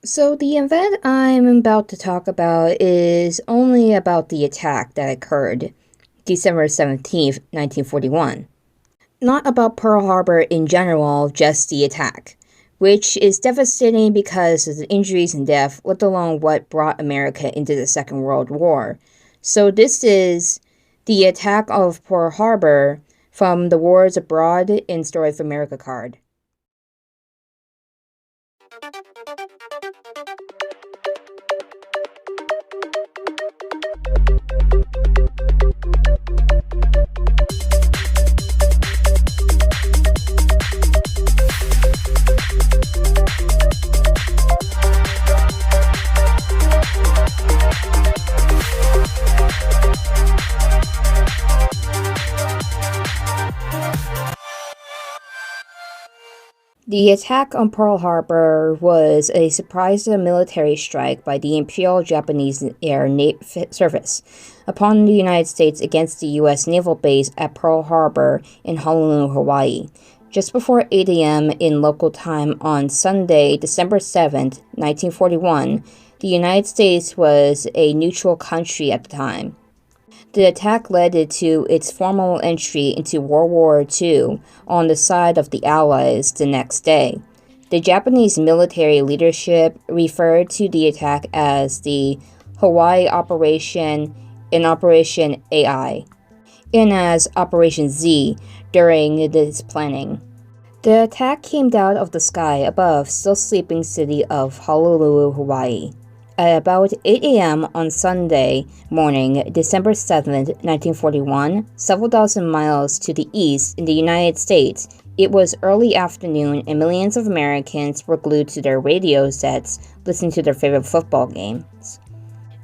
So, the event I'm about to talk about is only about the attack that occurred December 17th, 1941. Not about Pearl Harbor in general, just the attack, which is devastating because of the injuries and death, let alone what brought America into the Second World War. So, this is the attack of Pearl Harbor from the Wars Abroad in Story of America card. The attack on Pearl Harbor was a surprise military strike by the Imperial Japanese Air Service upon the United States against the U.S. naval base at Pearl Harbor in Honolulu, Hawaii, just before 8 a.m. in local time on Sunday, December 7th, 1941. The United States was a neutral country at the time. The attack led to its formal entry into World War II on the side of the Allies the next day. The Japanese military leadership referred to the attack as the Hawaii Operation and Operation AI, and as Operation Z during this planning. The attack came out of the sky above still sleeping city of Honolulu, Hawaii. At about 8 a.m. on Sunday morning, December 7th, 1941, several dozen miles to the east in the United States, it was early afternoon and millions of Americans were glued to their radio sets listening to their favorite football games.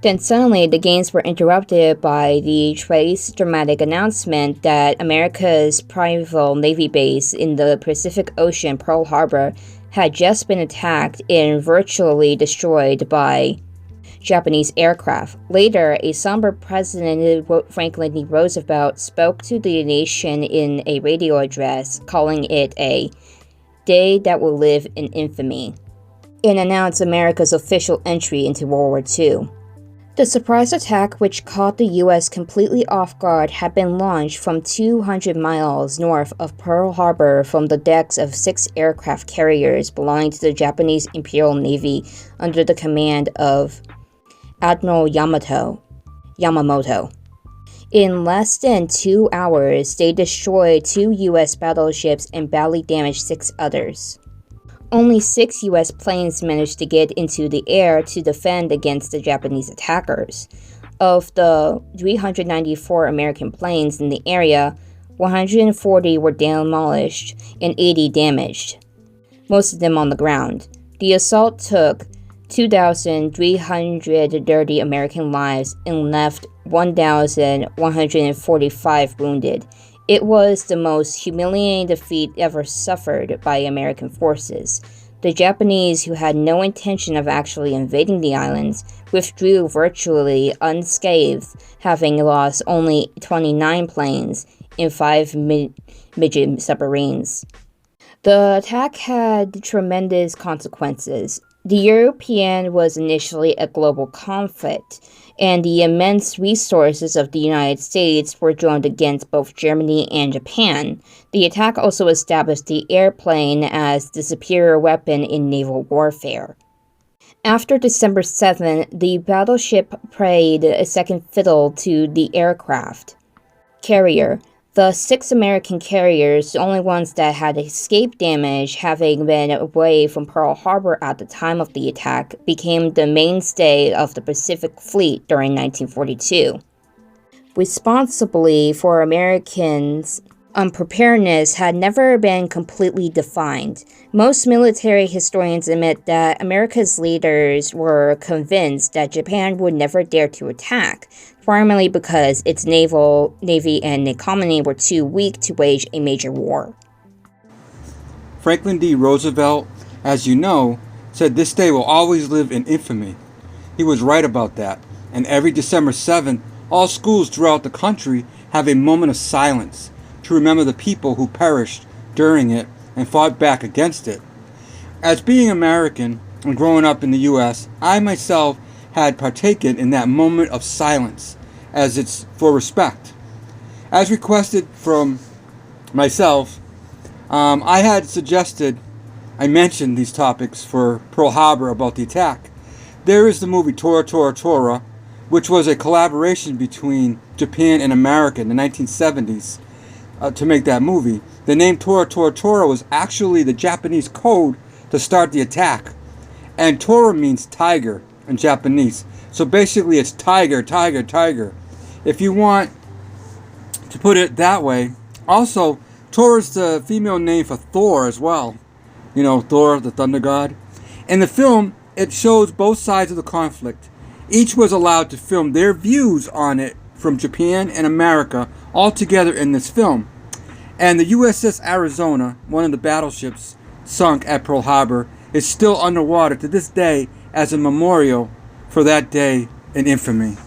Then suddenly, the games were interrupted by the twice dramatic announcement that America's primeval Navy base in the Pacific Ocean, Pearl Harbor, had just been attacked and virtually destroyed by Japanese aircraft. Later, a somber President Franklin D. Roosevelt spoke to the nation in a radio address, calling it a day that will live in infamy, and announced America's official entry into World War II. The surprise attack, which caught the U.S. completely off guard, had been launched from 200 miles north of Pearl Harbor from the decks of 6 aircraft carriers belonging to the Japanese Imperial Navy under the command of Admiral Yamamoto. In less than 2 hours, they destroyed 2 U.S. battleships and badly damaged 6 others. Only 6 U.S. planes managed to get into the air to defend against the Japanese attackers. Of the 394 American planes in the area, 140 were demolished and 80 damaged, most of them on the ground. The assault took 2,330 American lives and left 1,145 wounded. It was the most humiliating defeat ever suffered by American forces. The Japanese, who had no intention of actually invading the islands, withdrew virtually unscathed, having lost only 29 planes and 5 midget submarines. The attack had tremendous consequences. The European was initially a global conflict, and the immense resources of the United States were drawn against both Germany and Japan. The attack also established the airplane as the superior weapon in naval warfare. After December 7th, the battleship played a second fiddle to the aircraft carrier. The 6 American carriers, the only ones that had escaped damage, having been away from Pearl Harbor at the time of the attack, became the mainstay of the Pacific Fleet during 1942. Responsibly for Americans' unpreparedness had never been completely defined. Most military historians admit that America's leaders were convinced that Japan would never dare to attack, primarily because its navy and economy were too weak to wage a major war. Franklin D. Roosevelt, as you know, said this day will always live in infamy. He was right about that, and every December 7th, all schools throughout the country have a moment of silence to remember the people who perished during it and fought back against it. As being American, and growing up in the U.S., I myself had partaken in that moment of silence, as it's for respect. As requested from myself, I mentioned these topics for Pearl Harbor about the attack. There is the movie Tora Tora Tora, which was a collaboration between Japan and America in the 1970s to make that movie. The name Tora Tora Tora was actually the Japanese code to start the attack. And Tora means tiger in Japanese. So basically it's tiger, tiger, tiger. If you want to put it that way. Also, Tora is the female name for Thor as well. You know, Thor, the thunder god. In the film, it shows both sides of the conflict. Each was allowed to film their views on it from Japan and America all together in this film. And the USS Arizona, one of the battleships sunk at Pearl Harbor, is still underwater to this day as a memorial for that day in infamy.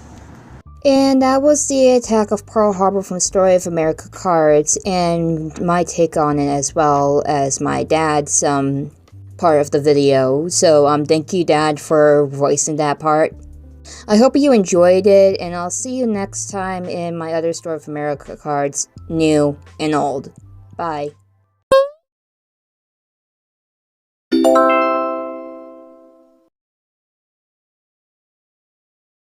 And that was the attack of Pearl Harbor from Story of America cards, and my take on it, as well as my dad's part of the video. So thank you, Dad, for voicing that part. I hope you enjoyed it, and I'll see you next time in my other Story of America cards, new and old. Bye.